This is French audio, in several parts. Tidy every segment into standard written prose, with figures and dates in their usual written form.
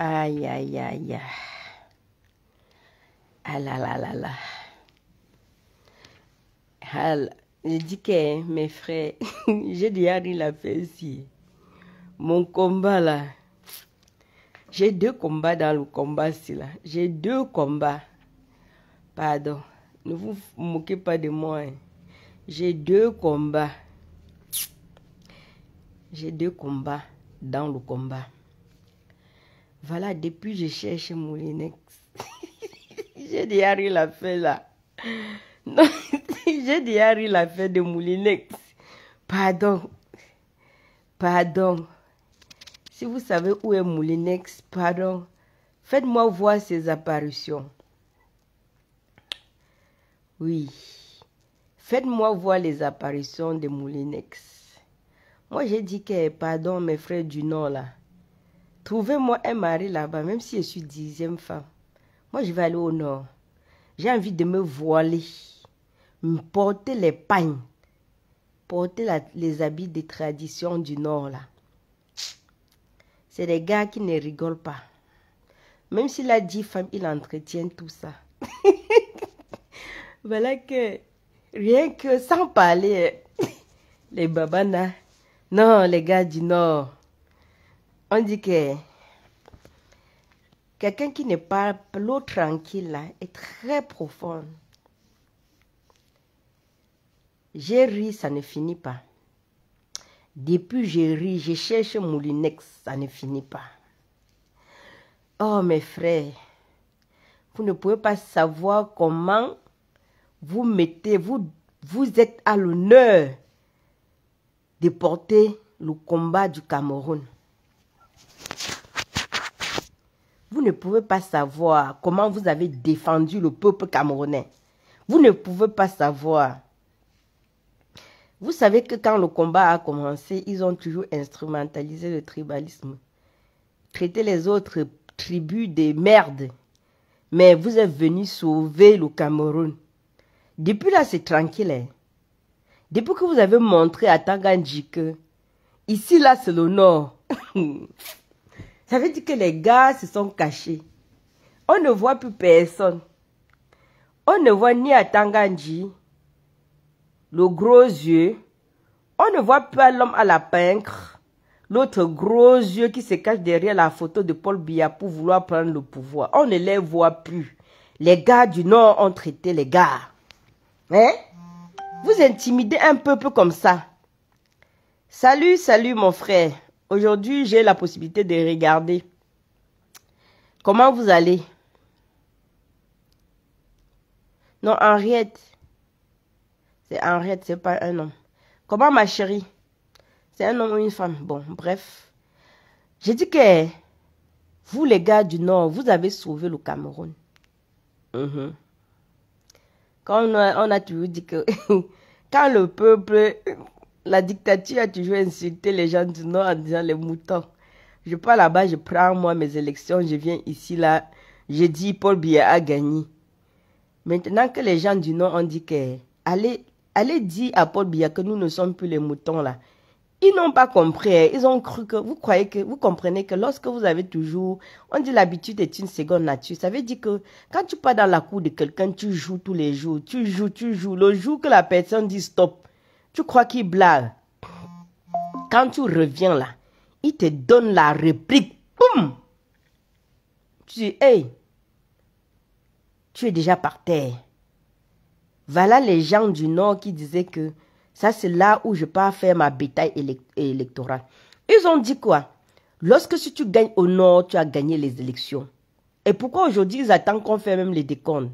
Aïe, aïe, aïe, aïe. Ah là là là là. Ah là. Je dis que mes frères, j'ai déjà ri la fesse ici. Mon combat là. J'ai 2 combats dans le combat ici là. J'ai 2 combats. Pardon. Ne vous moquez pas de moi. Hein. J'ai 2 combats. J'ai 2 combats dans le combat. Voilà, depuis je cherche Moulinex. J'ai déjà ri la fête là. Non, j'ai déjà ri la fête de Moulinex. Pardon. Pardon. Si vous savez où est Moulinex, pardon. Faites-moi voir ses apparitions. Oui. Faites-moi voir les apparitions de Moulinex. Moi, j'ai dit que, pardon, mes frères du Nord là. Trouvez-moi un mari là-bas, même si je suis 10e femme. Moi, je vais aller au Nord. J'ai envie de me voiler, me porter les pagnes, porter les habits des traditions du Nord là. C'est des gars qui ne rigolent pas. Même s'il a 10 femmes, il entretient tout ça. Voilà que, rien que sans parler, les babanas, non, les gars du Nord, on dit que quelqu'un qui ne parle pas, l'eau tranquille là, est très profonde. J'ai ri, ça ne finit pas. Depuis j'ai ri, je cherche Moulinex, ça ne finit pas. Oh mes frères, vous ne pouvez pas savoir comment vous mettez, vous êtes à l'honneur de porter le combat du Cameroun. Vous ne pouvez pas savoir comment vous avez défendu le peuple camerounais. Vous ne pouvez pas savoir. Vous savez que quand le combat a commencé, ils ont toujours instrumentalisé le tribalisme. Traité les autres tribus de merde. Mais vous êtes venus sauver le Cameroun. Depuis là, c'est tranquille. Hein? Depuis que vous avez montré à Tangandji que ici, là, c'est le Nord. Ça veut dire que les gars se sont cachés. On ne voit plus personne. On ne voit ni à Tangandji, le gros yeux. On ne voit pas l'homme à la peintre, l'autre gros yeux qui se cache derrière la photo de Paul Biya pour vouloir prendre le pouvoir. On ne les voit plus. Les gars du Nord ont traité les gars. Hein? Vous intimidez un peuple comme ça. Salut, salut mon frère. Aujourd'hui, j'ai la possibilité de regarder. Comment vous allez? Non, Henriette. C'est Henriette, c'est pas un homme. Comment ma chérie? C'est un homme ou une femme? Bon, bref. J'ai dit que vous, les gars du Nord, vous avez sauvé le Cameroun. Quand on a toujours dit que quand le peuple, la dictature a toujours insulté les gens du Nord en disant les moutons. Je pars là-bas, je prends moi mes élections, je viens ici, là, je dis Paul Biya a gagné. Maintenant que les gens du Nord ont dit que allez dire à Paul Biya que nous ne sommes plus les moutons là. Ils n'ont pas compris. Ils ont cru que vous comprenez que lorsque vous avez toujours, on dit l'habitude est une seconde nature. Ça veut dire que quand tu pars dans la cour de quelqu'un, tu joues tous les jours. Tu joues. Le jour que la personne dit stop, tu crois qu'il blague. Quand tu reviens là, il te donne la réplique. Boum! Tu dis, hey, tu es déjà par terre. Voilà les gens du Nord qui disaient que ça, c'est là où je pars faire ma bataille électorale. Ils ont dit quoi? Lorsque si tu gagnes au Nord, tu as gagné les élections. Et pourquoi aujourd'hui, ils attendent qu'on fait même les décomptes?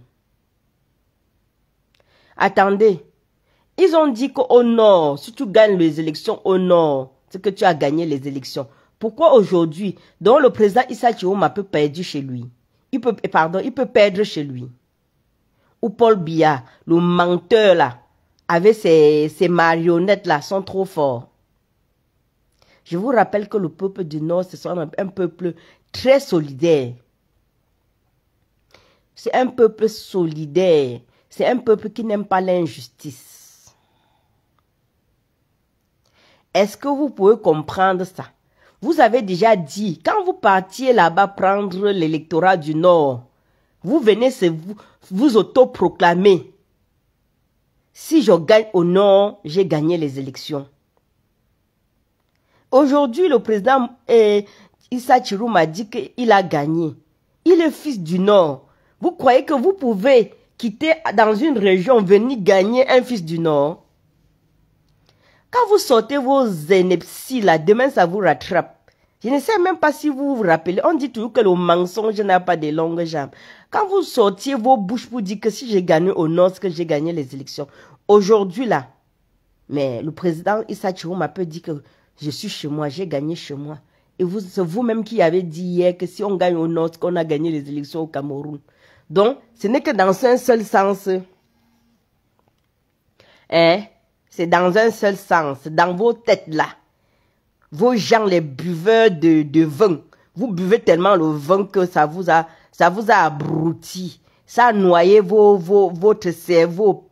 Attendez. Ils ont dit qu'au Nord, si tu gagnes les élections au Nord, c'est que tu as gagné les élections. Pourquoi aujourd'hui, donc le président Issa Chihoma peut perdre chez lui? Il peut perdre chez lui. Ou Paul Biya, le menteur là, avec ces marionnettes là, sont trop forts. Je vous rappelle que le peuple du Nord, c'est un peuple très solidaire. C'est un peuple solidaire. C'est un peuple qui n'aime pas l'injustice. Est-ce que vous pouvez comprendre ça? vous avez déjà dit, quand vous partiez là-bas prendre l'électorat du Nord, vous venez vous autoproclamer. Si je gagne au Nord, j'ai gagné les élections. Aujourd'hui, le président Issa Chirouma dit qu'il a gagné. Il est fils du Nord. Vous croyez que vous pouvez quitter dans une région, venir gagner un fils du Nord? Quand vous sortez vos énepsis là, demain ça vous rattrape. Je ne sais même pas si vous vous rappelez. On dit toujours que le mensonge n'a pas de longues jambes. Quand vous sortiez vos bouches pour dire que si j'ai gagné au Nord, c'est que j'ai gagné les élections. Aujourd'hui là, mais le président Issa Chirouma peut dire que je suis chez moi, j'ai gagné chez moi. Et c'est vous-même qui avez dit hier que si on gagne au Nord, qu'on a gagné les élections au Cameroun. Donc, ce n'est que dans un seul sens. Hein? C'est dans un seul sens, dans vos têtes là. Vos gens, les buveurs de vin, vous buvez tellement le vin que ça vous a abruti. Ça a noyé votre cerveau,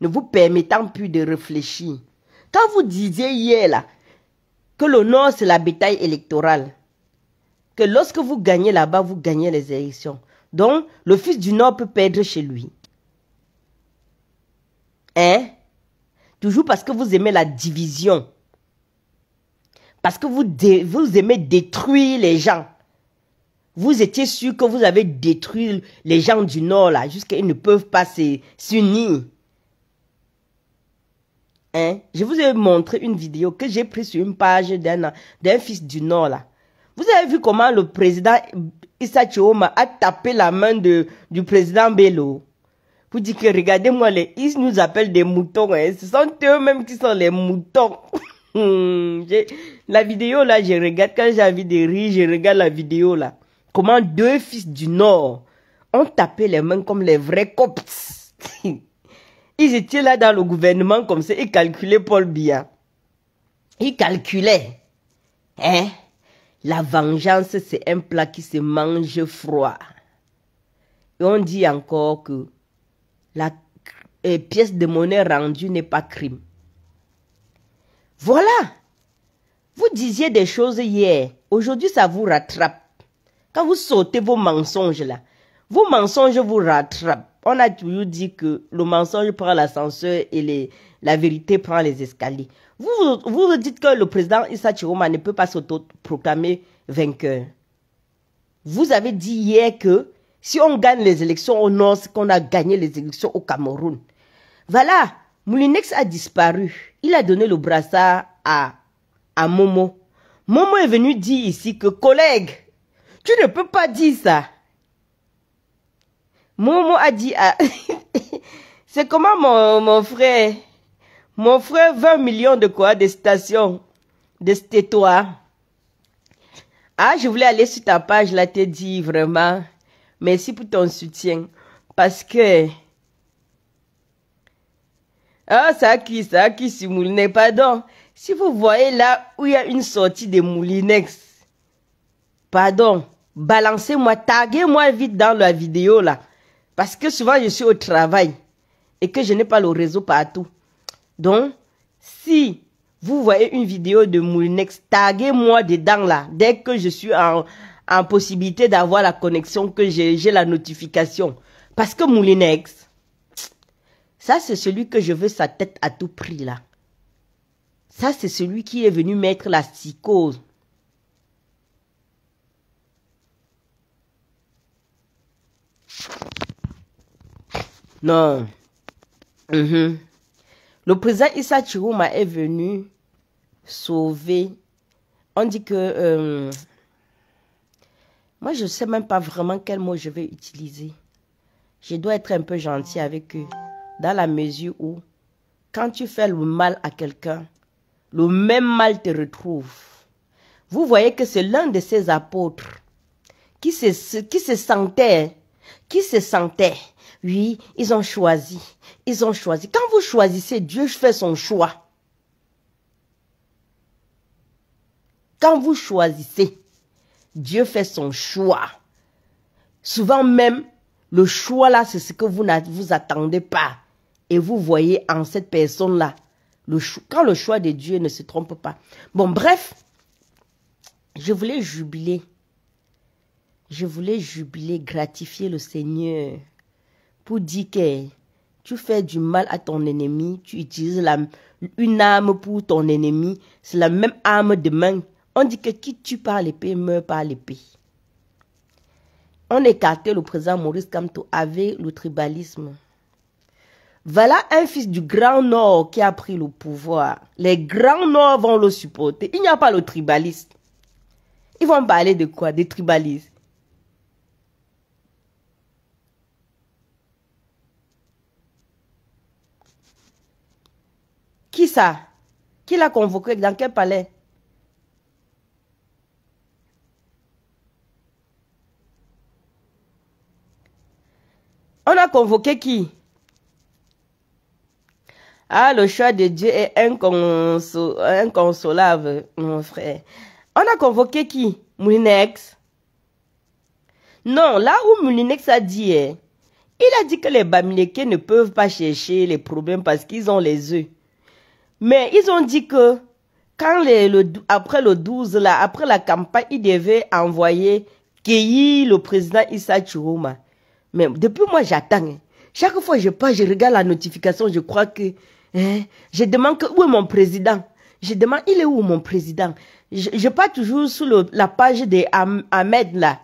ne vous permettant plus de réfléchir. Quand vous disiez hier là, que le Nord c'est la bataille électorale, que lorsque vous gagnez là-bas, vous gagnez les élections. Donc, le fils du Nord peut perdre chez lui. Hein? Toujours parce que vous aimez la division. Parce que vous aimez détruire les gens. Vous étiez sûr que vous avez détruit les gens du Nord là, jusqu'à ils ne peuvent pas s'unir. Hein? Je vous ai montré une vidéo que j'ai prise sur une page d'un fils du Nord là. Vous avez vu comment le président Issa Chirouma a tapé la main du président Bello? Vous dites que regardez-moi, ils nous appellent des moutons. Hein. Ce sont eux-mêmes qui sont les moutons. La vidéo là, je regarde, quand j'ai envie de rire, je regarde la vidéo là. Comment deux fils du Nord ont tapé les mains comme les vrais coptes. Ils étaient là dans le gouvernement comme ça, ils calculaient Paul Biya. Ils calculaient. Hein? La vengeance, c'est un plat qui se mange froid. Et on dit encore que la pièce de monnaie rendue n'est pas crime. Voilà. Vous disiez des choses hier. Aujourd'hui, ça vous rattrape. Quand vous sautez vos mensonges là, vos mensonges vous rattrapent. On a toujours dit que le mensonge prend l'ascenseur et la vérité prend les escaliers. Vous dites que le président Issa Chirouma ne peut pas s'autoproclamer vainqueur. Vous avez dit hier que si on gagne les élections au Nord, c'est qu'on a gagné les élections au Cameroun. Voilà, Moulinex a disparu. Il a donné le brassard à Momo. Momo est venu dire ici que, collègue, tu ne peux pas dire ça. Momo a dit, c'est comment mon frère? Mon frère, 20 millions de quoi? De stations, de stétoires. Ah, je voulais aller sur ta page, là, te dire vraiment, merci pour ton soutien. Parce que, ah, ça qui sur Moulinex, pardon. Si vous voyez là où il y a une sortie de Moulinex, pardon, balancez-moi, taguez-moi vite dans la vidéo là. Parce que souvent je suis au travail et que je n'ai pas le réseau partout. Donc, si vous voyez une vidéo de Moulinex, taguez-moi dedans là. Dès que je suis en possibilité d'avoir la connexion, que j'ai la notification. Parce que Moulinex, ça c'est celui que je veux sa tête à tout prix là. Ça c'est celui qui est venu mettre la psychose. Non. Le président Issa Chirouma est venu sauver. On dit que... moi, je ne sais même pas vraiment quel mot je vais utiliser. Je dois être un peu gentil avec eux. Dans la mesure où, quand tu fais le mal à quelqu'un, le même mal te retrouve. Vous voyez que c'est l'un de ces apôtres qui se sentait, oui, ils ont choisi. Quand vous choisissez, Dieu fait son choix. Quand vous choisissez, Dieu fait son choix. Souvent même, le choix là, c'est ce que vous ne vous attendez pas. Et vous voyez en cette personne-là, quand le choix de Dieu ne se trompe pas. Bon, bref, Je voulais jubiler. Je voulais jubiler, gratifier le Seigneur pour dire que tu fais du mal à ton ennemi, tu utilises une arme pour ton ennemi, c'est la même arme de main. On dit que qui tue par l'épée meurt par l'épée. On écartait le président Maurice Kamto avec le tribalisme. Voilà un fils du Grand Nord qui a pris le pouvoir. Les Grands Nord vont le supporter. Il n'y a pas le tribalisme. Ils vont parler de quoi? Des tribalistes. Qui ça? Qui l'a convoqué? Dans quel palais? On a convoqué qui? Ah, le choix de Dieu est inconsolable, mon frère. On a convoqué qui? Moulinex. Non, là où Moulinex a dit, il a dit que les Bamileke ne peuvent pas chercher les problèmes parce qu'ils ont les œufs. Mais ils ont dit que quand après le 12, là, après la campagne, ils devaient envoyer cueillir le président Issa Chiroma. Mais depuis moi, j'attends. Chaque fois que je passe, je regarde la notification, je crois que... je demande que, où est mon président? Je demande, il est où mon président? Je pars toujours sur la page de Ahmed là.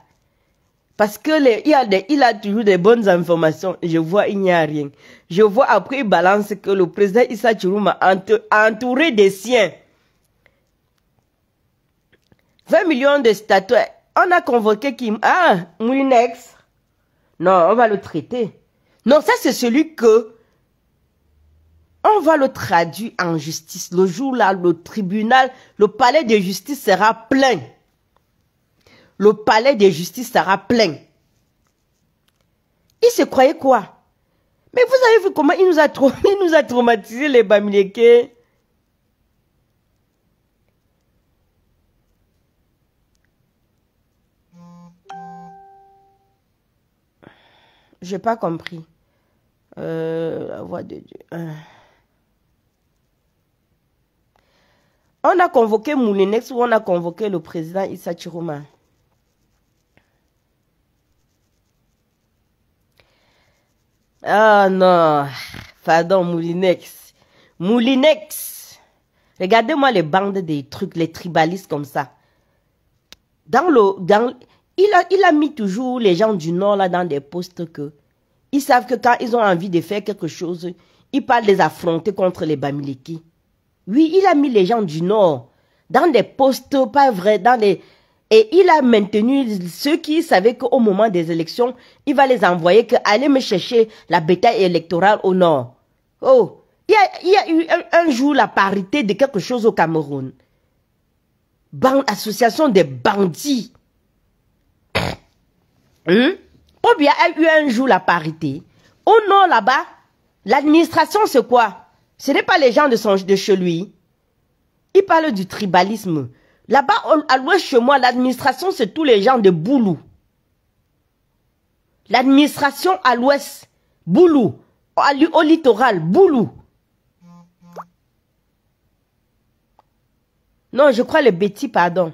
Parce que il a toujours des bonnes informations. Je vois, il n'y a rien. Je vois après, il balance que le président Issa Chiroma a entouré des siens. 20 millions de statuettes. On a convoqué qui? Ah, Moulinex. Non, on va le traiter. Non, ça c'est celui que on va le traduire en justice. Le jour là, le tribunal, le palais de justice sera plein. Le palais de justice sera plein. Il se croyait quoi? Mais vous avez vu comment il nous a traumatisé les Bamileke. Je n'ai pas compris. La voix de Dieu. On a convoqué Moulinex ou on a convoqué le président Issa Chiroma? Ah non, pardon, Moulinex. Moulinex. Regardez-moi les bandes des trucs, les tribalistes comme ça. Il a mis toujours les gens du Nord là dans des postes que ils savent que quand ils ont envie de faire quelque chose, ils parlent les affronter contre les Bamileke. Oui, il a mis les gens du Nord dans des postes pas vrais, et il a maintenu ceux qui savaient qu'au moment des élections, il va les envoyer que allez me chercher la bétail électorale au Nord. Oh, il y a eu un jour la parité de quelque chose au Cameroun. Association des bandits. Combien a eu un jour la parité? Au Nord là-bas, l'administration c'est quoi? Ce n'est pas les gens de chez lui. Il parle du tribalisme. Là-bas, à l'ouest chez moi, l'administration, c'est tous les gens de Boulou. L'administration à l'ouest, Boulou. Au littoral, Boulou. Non, je crois les bêtis, pardon.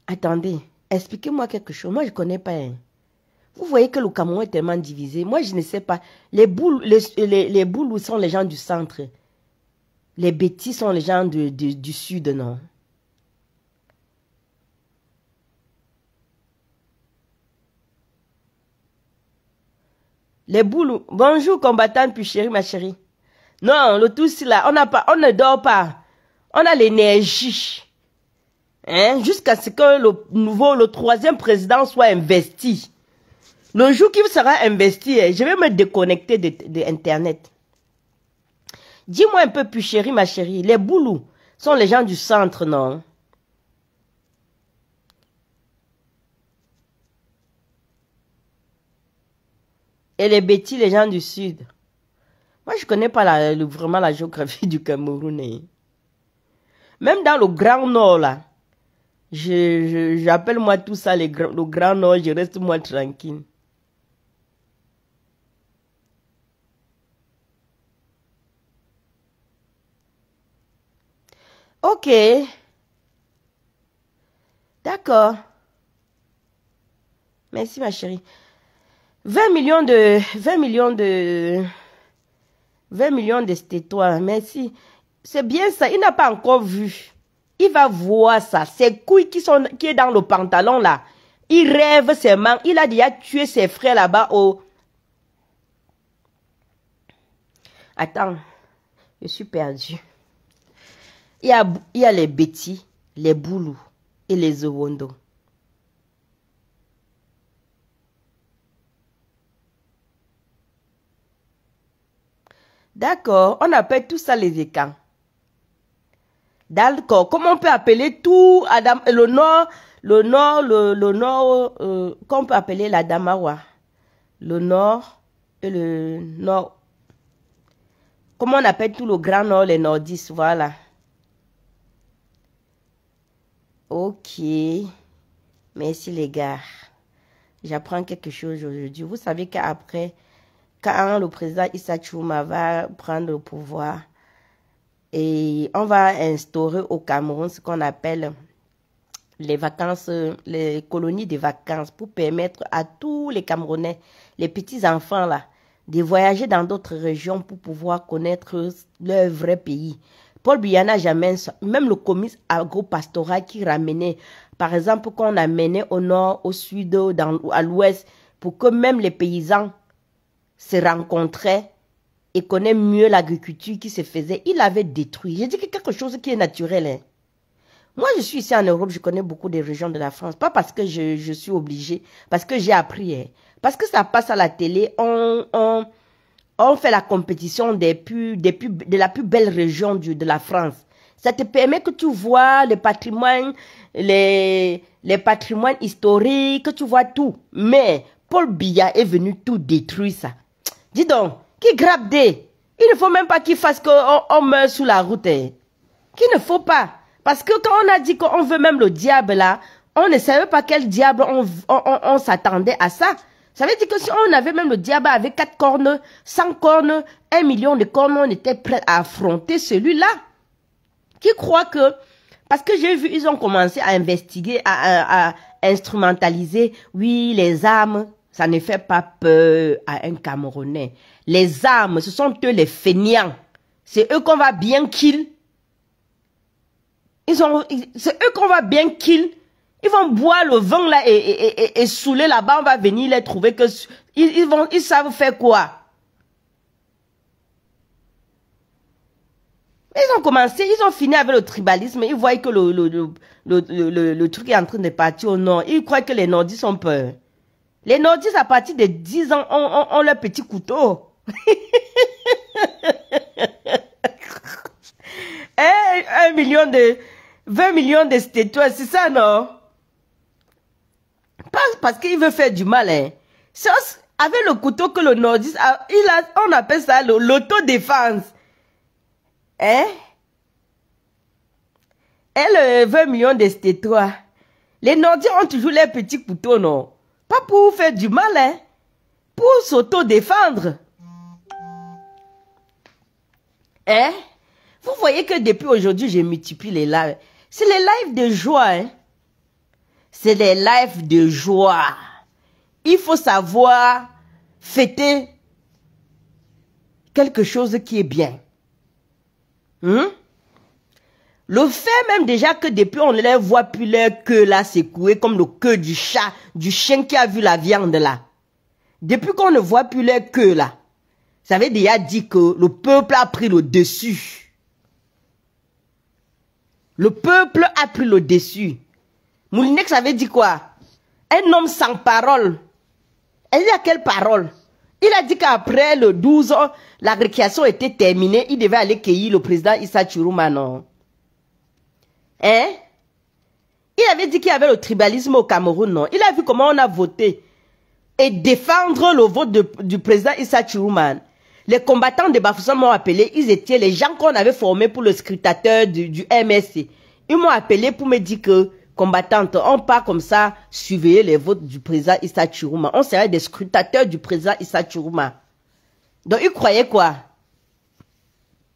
Attendez, expliquez-moi quelque chose. Moi, je ne connais pas. Vous voyez que le Cameroun est tellement divisé. Moi, je ne sais pas. Les Boulous sont les gens du centre. Les bêtis sont les gens du sud, non? Les Boulous. Bonjour, combattante, puis chérie, ma chérie. Non, le tout, c'est là. On ne dort pas. On a l'énergie. Hein? Jusqu'à ce que le troisième président soit investi. Le jour qu'il sera investi, je vais me déconnecter de Internet. Dis-moi un peu plus, chérie, ma chérie. Les Boulous sont les gens du centre, non? Et les Bétis, les gens du sud. Moi, je ne connais pas vraiment la géographie du Cameroun. Hein. Même dans le Grand Nord, là, j'appelle moi tout ça le Grand Nord, je reste moi tranquille. Ok. D'accord. Merci ma chérie. 20 millions de stétois. Merci. C'est bien ça. Il n'a pas encore vu. Il va voir ça. Ses couilles qui est dans le pantalon là. Il rêve ses mains. Il a déjà tué ses frères là-bas au... Attends. Je suis perdu. Il y a les Betty, les Boulou et les Owondo. D'accord, on appelle tout ça les écans. D'accord, comment on peut appeler tout Adam, le nord, comment on peut appeler la Damawa? Le nord et le nord. Comment on appelle tout le grand nord, les nordistes, voilà. Ok, merci les gars. J'apprends quelque chose aujourd'hui. Vous savez qu'après, quand le président Issa Chouma va prendre le pouvoir, et on va instaurer au Cameroun ce qu'on appelle les vacances, les colonies de vacances pour permettre à tous les Camerounais, les petits-enfants là, de voyager dans d'autres régions pour pouvoir connaître leur vrai pays. Paul Biya n'a jamais, même le comice agro-pastoral qui ramenait, par exemple, quand on amenait au nord, au sud, à l'ouest, pour que même les paysans se rencontraient et connaissent mieux l'agriculture qui se faisait, il avait détruit. J'ai dit que quelque chose qui est naturel. Hein. Moi, je suis ici en Europe, je connais beaucoup des régions de la France. Pas parce que je suis obligée, parce que j'ai appris. Hein. Parce que ça passe à la télé, on fait la compétition de la plus belle région de la France. Ça te permet que tu vois le patrimoine, les patrimoines historiques, que tu vois tout. Mais Paul Biya est venu tout détruire ça. Dis donc, qui grappe des? Il ne faut même pas qu'il fasse qu'on meurt sous la route. Hein. Qu'il ne faut pas. Parce que quand on a dit qu'on veut même le diable là, on ne savait pas quel diable on s'attendait à ça. Ça veut dire que si on avait même le diable avec 4 cornes, 100 cornes, 1 million de cornes, on était prêt à affronter celui-là. Qui croit que... Parce que j'ai vu, ils ont commencé à investiguer, à instrumentaliser. Oui, les armes, ça ne fait pas peur à un Camerounais. Les armes, ce sont eux les fainéants. C'est eux qu'on va bien kill. C'est eux qu'on va bien kill. Ils vont boire le vin là et saouler là-bas. On va venir les trouver que... Ils savent faire quoi? Ils ont commencé, ils ont fini avec le tribalisme. Ils voient que le truc est en train de partir au nord. Ils croient que les nordistes ont peur. Les nordistes, à partir de 10 ans, ont leur petit couteau. 20 millions de stétois, c'est ça, non? Pas parce qu'il veut faire du mal, hein. C'est avec le couteau que le nordiste, on appelle ça l'autodéfense. Hein? Et le 20 millions de stétois. Les nordiques ont toujours les petits couteaux, non? Pas pour faire du mal, hein? Pour s'auto-défendre. Hein? Vous voyez que depuis aujourd'hui, je multiplie les lives. C'est les lives de joie, hein? C'est les lives de joie. Il faut savoir fêter quelque chose qui est bien. Le fait même déjà que depuis on ne les voit plus leur queue là secouée comme le queue du chat, du chien qui a vu la viande là. Depuis qu'on ne voit plus leur queue là, ça veut déjà dire que le peuple a pris le dessus. Le peuple a pris le dessus. Moulinex avait dit quoi? Un homme sans parole. Elle dit à quelle parole? Il a dit qu'après le 12 ans, la récréation était terminée. Il devait aller cueillir le président Issa Chouma, non? Hein? Il avait dit qu'il y avait le tribalisme au Cameroun, non? Il a vu comment on a voté. Et défendre le vote du président Issa Chouma. Les combattants de Bafoussam m'ont appelé. Ils étaient les gens qu'on avait formés pour le scrutateur du MSC. Ils m'ont appelé pour me dire que, combattante, on part comme ça, surveiller les votes du président Issa Chouma. On serait des scrutateurs du président Issa Chouma. Donc, ils croyaient quoi?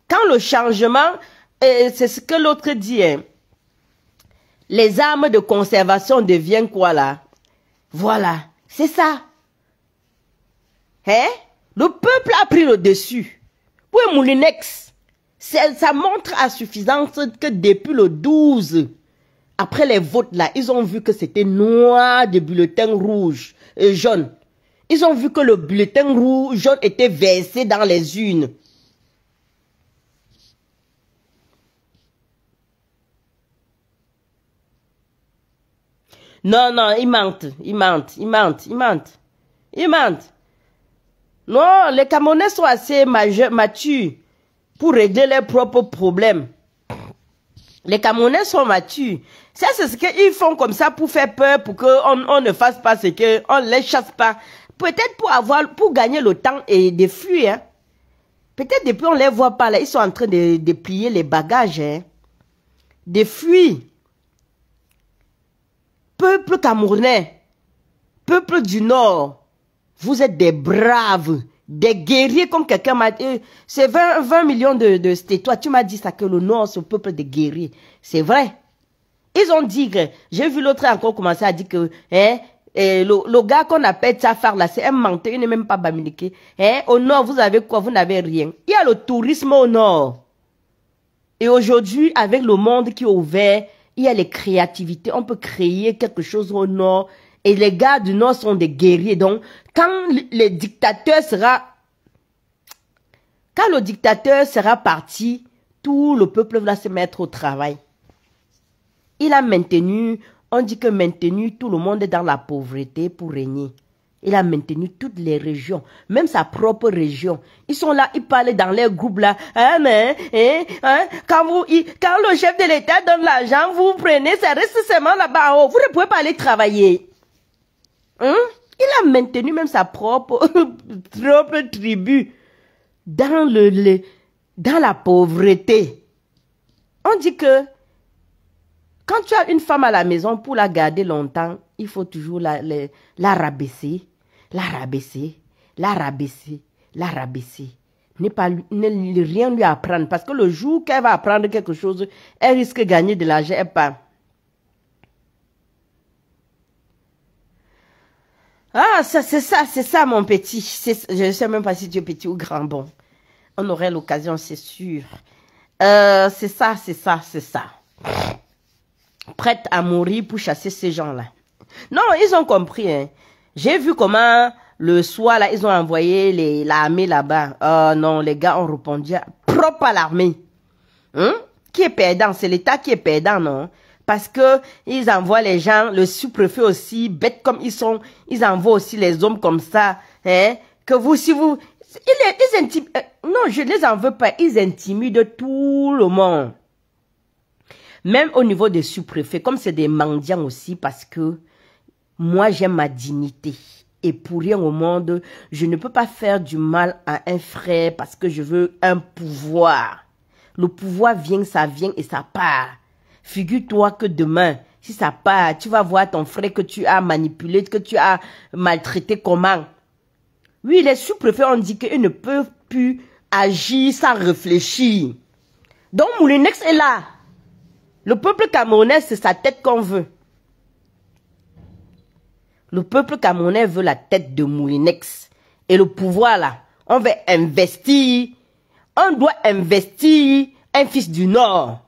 Quand le changement, c'est ce que l'autre dit, hein. Les armes de conservation deviennent quoi là? Voilà, c'est ça. Hein? Le peuple a pris le dessus. Oui, Moulinex, ça montre à suffisance que depuis le 12, après les votes là, ils ont vu que c'était noir de bulletins rouges et jaunes. Ils ont vu que le bulletin rouge jaune était versé dans les urnes. Non, non, ils mentent, ils mentent, ils mentent, ils mentent. Ils mentent. Non, les Camerounais sont assez matures pour régler leurs propres problèmes. Les Camerounais sont matures. Ça, c'est ce qu'ils font comme ça pour faire peur, pour qu'on ne fasse pas ce qu'on ne les chasse pas. Peut-être pour gagner le temps et de fuir. Hein. Peut-être depuis on ne les voit pas là, ils sont en train de plier les bagages. Hein. De fuir. Peuple camerounais, peuple du Nord, vous êtes des braves, des guerriers comme quelqu'un m'a dit. C'est 20 millions de toi, tu m'as dit ça que le Nord c'est un peuple de guerriers. C'est vrai. Ils ont dit que, j'ai vu l'autre encore commencer à dire que, hein, le gars qu'on appelle Tsafar là, c'est un menteur, il n'est même pas baminiqué. Hein, au Nord, vous avez quoi? Vous n'avez rien. Il y a le tourisme au Nord. Et aujourd'hui, avec le monde qui est ouvert, il y a les créativités. On peut créer quelque chose au Nord. Et les gars du Nord sont des guerriers. Donc, quand le dictateur sera parti, tout le peuple va se mettre au travail. Il a maintenu, on dit que maintenu tout le monde dans la pauvreté pour régner. Il a maintenu toutes les régions, même sa propre région. Ils sont là, ils parlent dans les groupes là. Hein, quand le chef de l'État donne l'argent, vous prenez, ça reste seulement là-bas en haut. Vous ne pouvez pas aller travailler. Hein? Il a maintenu même sa propre tribu dans la pauvreté. On dit que quand tu as une femme à la maison, pour la garder longtemps, il faut toujours la rabaisser, la rabaisser, la rabaisser, la rabaisser. Ne rien lui apprendre. Parce que le jour qu'elle va apprendre quelque chose, elle risque de gagner de l'argent. Ah, c'est ça mon petit. Je ne sais même pas si tu es petit ou grand. Bon, on aurait l'occasion, c'est sûr. C'est ça. Prête à mourir pour chasser ces gens-là. Non, ils ont compris. Hein. J'ai vu comment le soir, là, ils ont envoyé l'armée là-bas. Oh non, les gars ont répondu propre à l'armée. Hein? Qui est perdant? C'est l'État qui est perdant, non? Parce que ils envoient les gens, le sous-préfet aussi, bêtes comme ils sont, ils envoient aussi les hommes comme ça. Hein? Que vous, si vous... Ils intimident... non, je ne les en veux pas. Ils intimident tout le monde. Même au niveau des sous-préfets, comme c'est des mendiants aussi, parce que moi, j'aime ma dignité. Et pour rien au monde, je ne peux pas faire du mal à un frère parce que je veux un pouvoir. Le pouvoir vient et ça part. Figure-toi que demain, si ça part, tu vas voir ton frère que tu as manipulé, que tu as maltraité comment. Oui, les sous-préfets ont dit qu'ils ne peuvent plus agir sans réfléchir. Donc, Moulinex est là. Le peuple camerounais, c'est sa tête qu'on veut. Le peuple camerounais veut la tête de Moulinex. Et le pouvoir là, on veut investir. On doit investir un fils du Nord.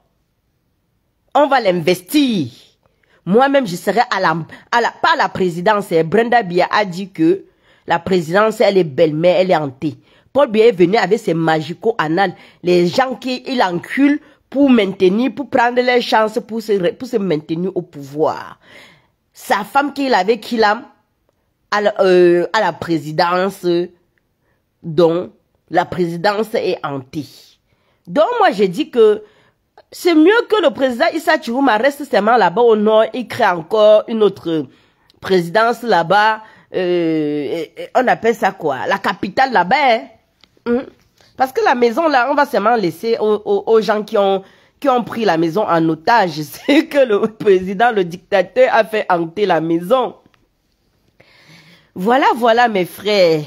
On va l'investir. Moi-même, je serai pas à la présidence. Brenda Biya a dit que la présidence, elle est belle, mais elle est hantée. Paul Biya est venu avec ses magico-annales. Les gens qui il encule pour prendre les chances pour se maintenir au pouvoir. Sa femme qu'il avait, à la présidence, dont la présidence est hantée. Donc moi j'ai dit que c'est mieux que le président Issa Chiruma reste seulement là-bas au nord, il crée encore une autre présidence là-bas, on appelle ça quoi? La capitale là-bas, hein? Parce que la maison là, on va seulement laisser aux gens qui ont pris la maison en otage. C'est que le président, le dictateur a fait hanter la maison. Voilà mes frères.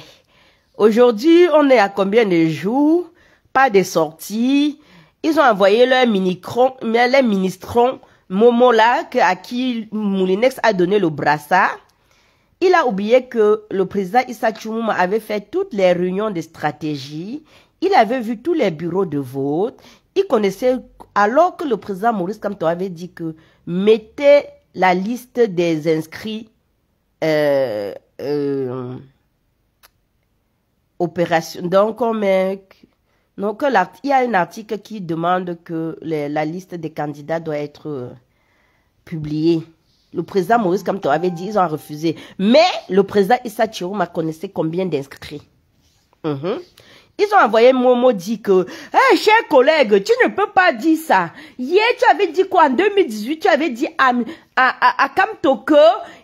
Aujourd'hui, on est à combien de jours? Pas de sorties. Ils ont envoyé leurs ministrons Momo là, à qui Moulinex a donné le brassard, il a oublié que le président Issa Tchoumouma avait fait toutes les réunions de stratégie, il avait vu tous les bureaux de vote, il connaissait, alors que le président Maurice Kamto avait dit que mettez la liste des inscrits opération. Donc, il y a un article qui demande que la liste des candidats doit être publiée. Le président Maurice Kamto avait dit, ils ont refusé. Mais le président Issa Tchoumouma connaissait combien d'inscrits. Ils ont envoyé Momo dit que, hey, cher collègue, tu ne peux pas dire ça. Hier, tu avais dit quoi? En 2018, tu avais dit à Kamto que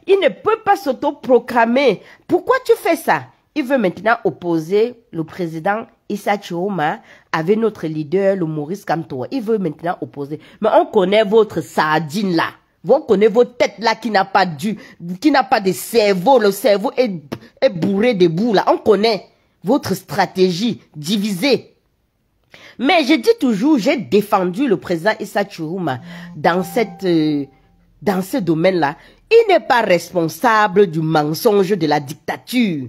il ne peut pas s'autoproclamer. Pourquoi tu fais ça? Il veut maintenant opposer le président Issa Tchoumouma avec notre leader, le Maurice Kamto. Il veut maintenant opposer. Mais on connaît votre sardine là. On connaît votre tête là qui n'a pas de cerveau. Le cerveau est bourré de boue là. On connaît votre stratégie divisée. Mais je dis toujours, j'ai défendu le président Issa Tchoumouma dans ce domaine-là. Il n'est pas responsable du mensonge de la dictature.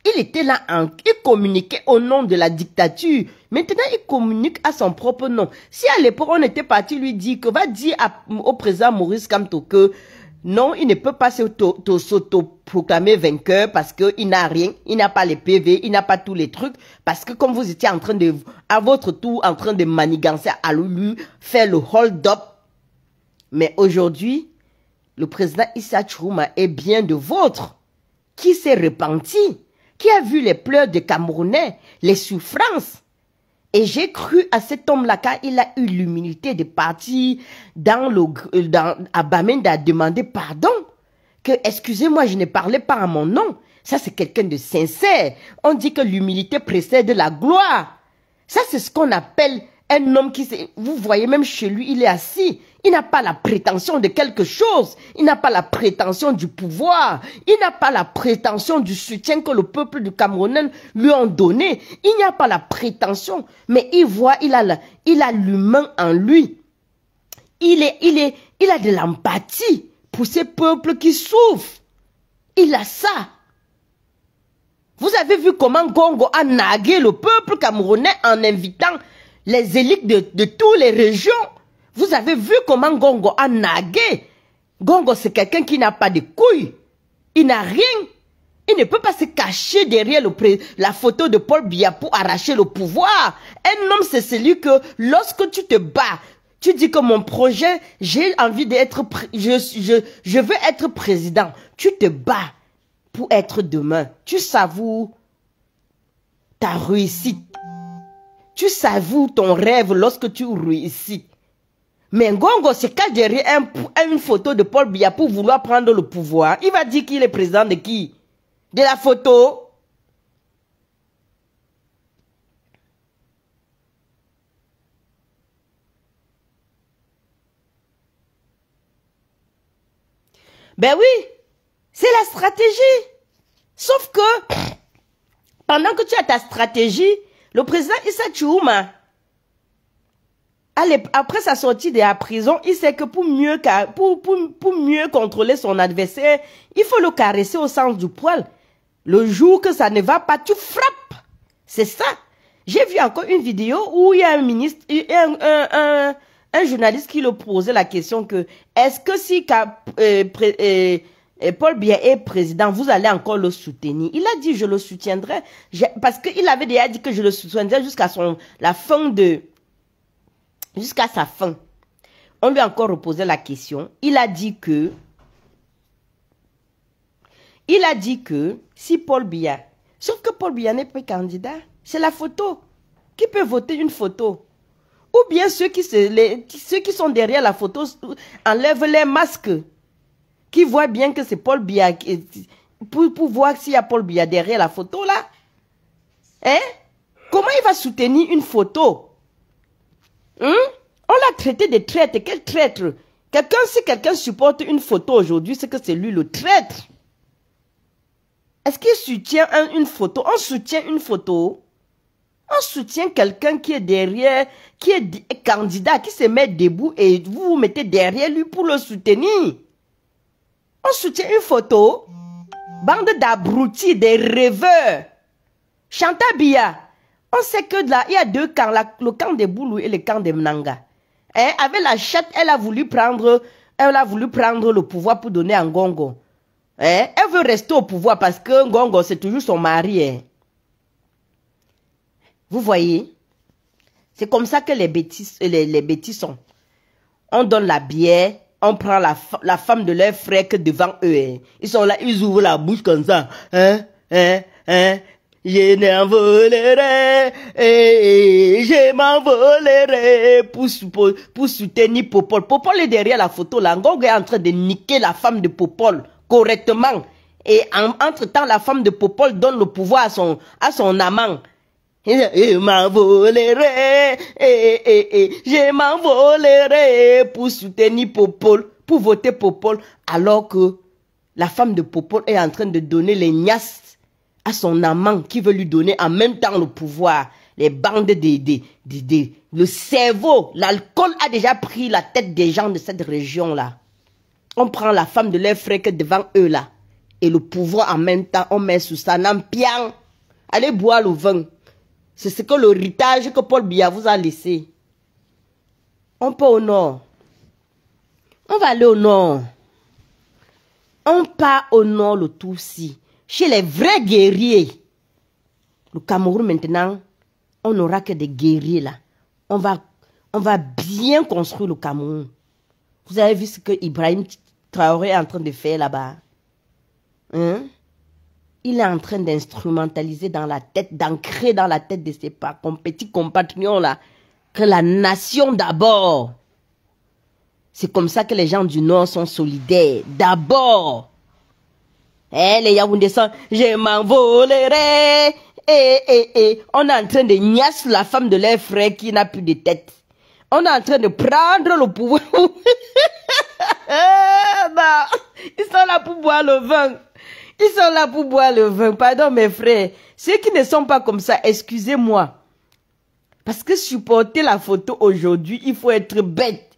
Il était là, il communiquait au nom de la dictature. Maintenant, il communique à son propre nom. Si à l'époque, on était parti lui dire que va dire au président Maurice Kamto que non, il ne peut pas s'autoproclamer vainqueur parce qu'il n'a rien, il n'a pas les PV, il n'a pas tous les trucs. Parce que comme vous étiez en train de, à votre tour, en train de manigancer à lui, faire le hold-up. Mais aujourd'hui, le président Issa Tchoumouma est bien de vôtre, qui s'est repenti, qui a vu les pleurs des Camerounais, les souffrances. Et j'ai cru à cet homme-là quand il a eu l'humilité de partir à Bamenda demander pardon. Que, excusez-moi, je ne parlais pas à mon nom. Ça, c'est quelqu'un de sincère. On dit que l'humilité précède la gloire. Ça, c'est ce qu'on appelle un homme qui... Vous voyez, même chez lui, il est assis. Il n'a pas la prétention de quelque chose. Il n'a pas la prétention du pouvoir. Il n'a pas la prétention du soutien que le peuple du Cameroun lui a donné. Il n'y a pas la prétention. Mais il voit, il a l'humain en lui. Il a de l'empathie pour ces peuples qui souffrent. Il a ça. Vous avez vu comment Gongo a nagué le peuple camerounais en invitant les élites de toutes les régions. Vous avez vu comment Gongo a nagué. Gongo, c'est quelqu'un qui n'a pas de couilles. Il n'a rien. Il ne peut pas se cacher derrière la photo de Paul Biya pour arracher le pouvoir. Un homme, c'est celui que lorsque tu te bats, tu dis que mon projet, j'ai envie d'être, je veux être président. Tu te bats pour être demain. Tu savoures ta réussite. Tu savoures ton rêve lorsque tu réussis. Mais Gongo se cache derrière une photo de Paul Biya pour vouloir prendre le pouvoir. Il va dire qu'il est président de qui? De la photo. Ben oui, c'est la stratégie. Sauf que, pendant que tu as ta stratégie, le président Issa Tchoumouma, après sa sortie de la prison, il sait que pour mieux contrôler son adversaire, il faut le caresser au sens du poil. Le jour que ça ne va pas, tu frappes. C'est ça. J'ai vu encore une vidéo où il y a un ministre, un journaliste qui lui posait la question que est-ce que si Paul Biya est président, vous allez encore le soutenir? Il a dit je le soutiendrai parce qu'il avait déjà dit que je le soutiendrai jusqu'à jusqu'à sa fin. On lui a encore reposé la question. Il a dit que si Paul Biya, sauf que Paul Biya n'est pas candidat, c'est la photo. Qui peut voter une photo? Ou bien ceux qui sont derrière la photo enlèvent les masques, qui voient bien que c'est Paul Biya, pour voir s'il y a Paul Biya derrière la photo là. Hein? Comment il va soutenir une photo? On l'a traité de traître. Quel traître? Si quelqu'un supporte une photo aujourd'hui, c'est que c'est lui le traître. Est-ce qu'il soutient une photo? On soutient une photo. On soutient quelqu'un qui est derrière, qui est candidat, qui se met debout et vous vous mettez derrière lui pour le soutenir. On soutient une photo. Bande d'abrutis, des rêveurs. Chanta Bia. On sait que là, il y a deux camps, le camp de Boulou et le camp de Mnanga. Hein? Avec la chatte, elle a voulu prendre le pouvoir pour donner à Ngongo. Hein? Elle veut rester au pouvoir parce que Ngongo, c'est toujours son mari. Hein? Vous voyez? C'est comme ça que les bêtises sont. On donne la bière, on prend la femme de leur frère que devant eux. Hein. Ils sont là, ils ouvrent la bouche comme ça. Hein? Je n'envolerai, je m'envolerai pour soutenir Popol. Popol est derrière la photo là. Ngongo est en train de niquer la femme de Popol correctement. Et entre-temps, la femme de Popol donne le pouvoir à son amant. Je m'envolerai, je m'envolerai pour soutenir Popol, pour voter Popol, alors que la femme de Popol est en train de donner les niasses à son amant qui veut lui donner en même temps le pouvoir. Les bandes le cerveau, l'alcool a déjà pris la tête des gens de cette région-là. On prend la femme de leur frère que devant eux là, et le pouvoir en même temps, on met sous ça, n'ampian. Allez boire le vin. C'est ce que l'héritage que Paul Biya vous a laissé. On peut au nord. On va aller au nord. On part au nord le Tutsi. Chez les vrais guerriers. Le Cameroun maintenant, on n'aura que des guerriers là. On va bien construire le Cameroun. Vous avez vu ce que Ibrahim Traoré est en train de faire là-bas? Hein? Il est en train d'instrumentaliser dans la tête, d'ancrer dans la tête de ses petits compatriotes là, que la nation d'abord. C'est comme ça que les gens du Nord sont solidaires. D'abord. Les Yaoundé sont, je m'envolerai. On est en train de niasse la femme de leur frère qui n'a plus de tête. On est en train de prendre le pouvoir. Non, ils sont là pour boire le vin. Ils sont là pour boire le vin. Pardon mes frères. Ceux qui ne sont pas comme ça, excusez-moi. Parce que supporter la photo aujourd'hui, il faut être bête.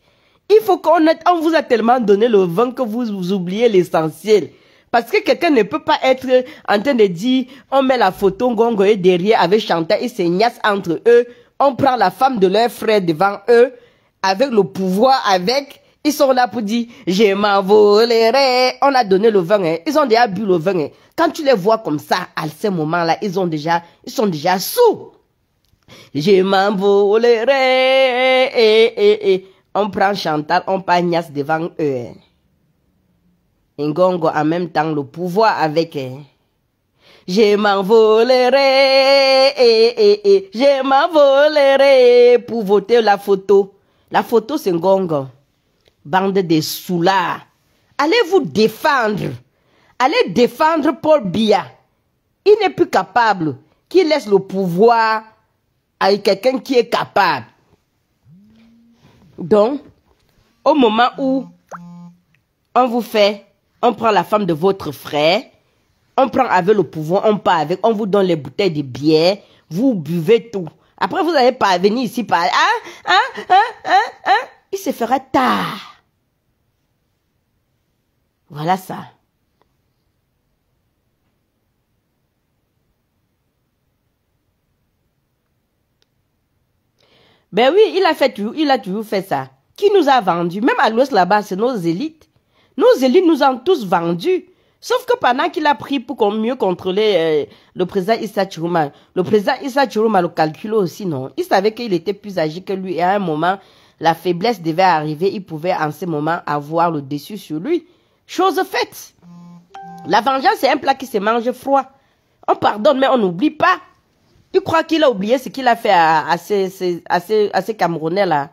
Il faut on vous a tellement donné le vin que vous oubliez l'essentiel. Parce que quelqu'un ne peut pas être en train de dire, on met la photo Ngongo et derrière avec Chantal, ils se niassent entre eux. On prend la femme de leur frère devant eux, avec le pouvoir, ils sont là pour dire, je m'envolerai. On a donné le vin, hein. Ils ont déjà bu le vin. Hein. Quand tu les vois comme ça, à ce moment-là, ils sont déjà sous. Je m'envolerai. On prend Chantal, on pagnasse devant eux. Hein. Ngongo en même temps le pouvoir avec. Hein. Je m'envolerai. Je m'envolerai pour voter la photo. La photo, c'est Ngongo. Bande de soulards. Allez vous défendre. Allez défendre Paul Biya. Il n'est plus capable. Qui laisse le pouvoir à quelqu'un qui est capable. Donc, au moment où on prend la femme de votre frère, on prend avec le pouvoir, on part avec, on vous donne les bouteilles de bière, vous buvez tout. Après, vous n'allez pas venir ici par... Il se fera tard. Voilà ça. Ben oui, il a toujours fait ça. Qui nous a vendu? Même à l'ouest là-bas, c'est nos élites. Nos élites nous ont tous vendus. Sauf que pendant qu'il a pris pour mieux contrôler le président Issa Chiroma, le président Issa Chiroma le calculait aussi, non? Il savait qu'il était plus âgé que lui et à un moment, la faiblesse devait arriver. Il pouvait en ce moment avoir le dessus sur lui. Chose faite. La vengeance, c'est un plat qui se mange froid. On pardonne, mais on n'oublie pas. Tu crois qu'il a oublié ce qu'il a fait à ces Camerounais là?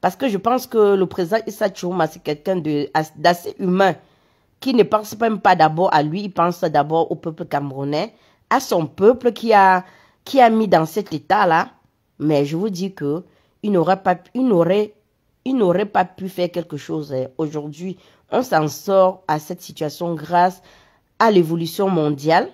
Parce que je pense que le président Issa Chiroma, c'est quelqu'un d'assez humain, qui ne pense même pas d'abord à lui, il pense d'abord au peuple camerounais, à son peuple qui a mis dans cet état-là. Mais je vous dis que il n'aurait pas pu faire quelque chose. Aujourd'hui, on s'en sort à cette situation grâce à l'évolution mondiale,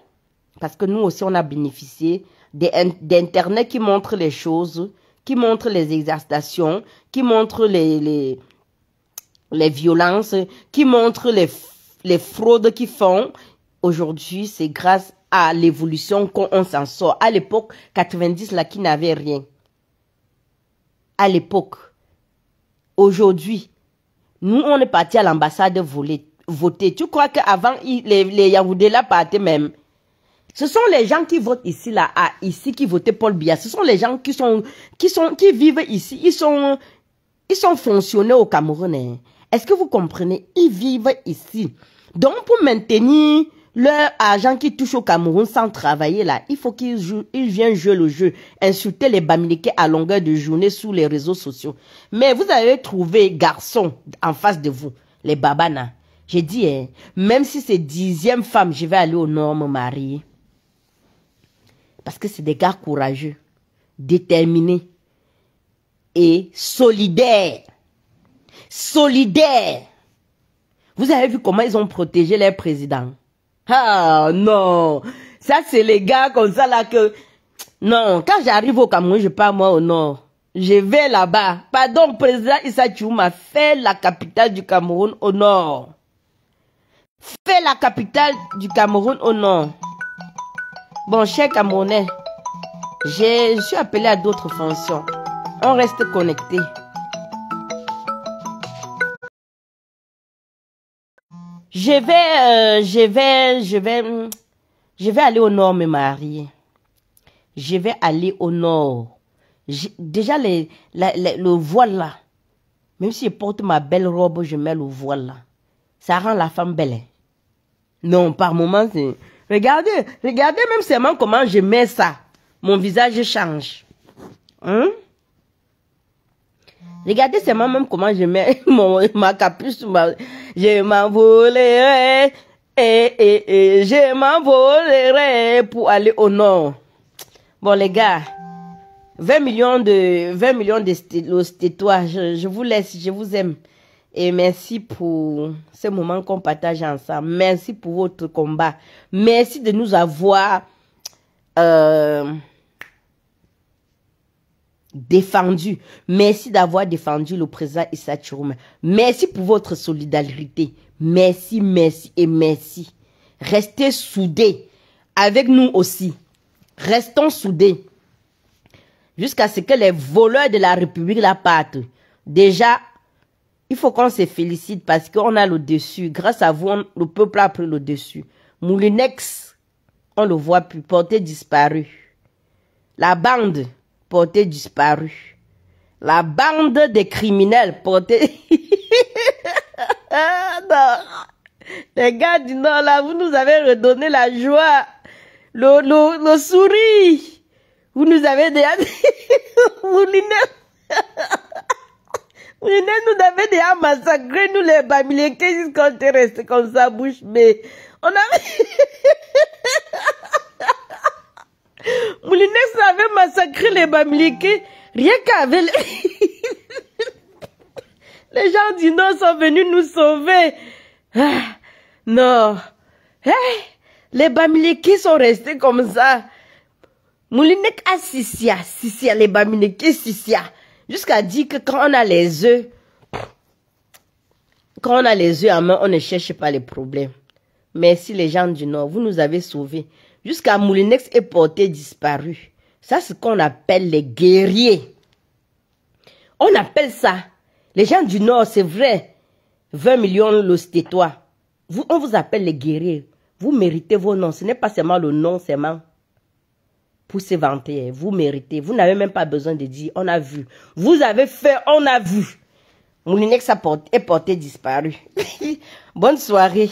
parce que nous aussi, on a bénéficié d'Internet qui montrent les choses, qui montrent les exaltations, qui montrent les violences, qui montrent les fraudes qu'ils font. Aujourd'hui, c'est grâce à l'évolution qu'on s'en sort. À l'époque, 90, là, qui n'avait rien. À l'époque. Aujourd'hui, nous, on est parti à l'ambassade voter. Tu crois qu'avant, les Yaoundé là partaient même. Ce sont les gens qui votent ici, là, ici, qui votaient Paul Biya. Ce sont les gens qui vivent ici. Ils sont fonctionnaires au Cameroun. Hein. Est-ce que vous comprenez? Ils vivent ici. Donc, pour maintenir leur argent qui touche au Cameroun sans travailler, là, il faut qu'ils viennent jouer le jeu, insulter les Bamileke à longueur de journée sur les réseaux sociaux. Mais vous avez trouvé garçons en face de vous, les babana. J'ai dit, hein, même si c'est 10e femme, je vais aller au nord me marier. Parce que c'est des gars courageux, déterminés et solidaires. Solidaires. Vous avez vu comment ils ont protégé leur président? Ah non, ça c'est les gars comme ça là que... Non, quand j'arrive au Cameroun, je pars moi au nord. Je vais là-bas. Pardon, président Issa Diouma, fait la capitale du Cameroun au nord. Fait la capitale du Cameroun au nord. Bon, cher Camerounais, je suis appelé à d'autres fonctions. On reste connecté. Je vais aller au nord me marier. Je vais aller au nord. Déjà, le voile là, même si je porte ma belle robe, je mets le voile là. Ça rend la femme belle. Hein? Non, par moments, c'est... Regardez même seulement comment je mets ça. Mon visage change. Hein? Regardez seulement même comment je mets ma capuche. Je m'envolerai. Je m'envolerai pour aller au nord. Bon les gars, 20 millions de tétois. Je vous laisse, je vous aime. Et merci pour ce moment qu'on partage ensemble. Merci pour votre combat. Merci de nous avoir défendu. Merci d'avoir défendu le président Issa Diouma. Merci pour votre solidarité. Merci, merci et merci. Restez soudés avec nous aussi. Restons soudés. Jusqu'à ce que les voleurs de la République la partent. Déjà, il faut qu'on se félicite parce qu'on a le dessus. Grâce à vous, le peuple a pris le dessus. Moulinex, on le voit plus, porté disparu. La bande, portée disparue. La bande des criminels, portée... Non. Les gars du Nord, là, vous nous avez redonné la joie. Le sourire. Vous nous avez déjà... Moulinex... nous avait déjà massacré, nous les Bamileke, jusqu'à on était resté comme ça, bouche bée. On avait... Moulinex avait massacré les Bamileke, rien qu'avec... Les gens du Nord sont venus nous sauver. Ah, non. Hey, les Bamileke sont restés comme ça. Moulinex a Sissia, les Bamileke Sissia. Jusqu'à dire que quand on a les œufs, en main, on ne cherche pas les problèmes. Merci les gens du Nord, vous nous avez sauvés. Jusqu'à Moulinex est porté disparu. Ça, c'est ce qu'on appelle les guerriers. On appelle ça. Les gens du Nord, c'est vrai. 20 millions le tétois. On vous appelle les guerriers. Vous méritez vos noms. Ce n'est pas seulement le nom, seulement. Pour se vanter, vous méritez. Vous n'avez même pas besoin de dire, on a vu. Vous avez fait, on a vu. Moulinex est porté disparu. Bonne soirée.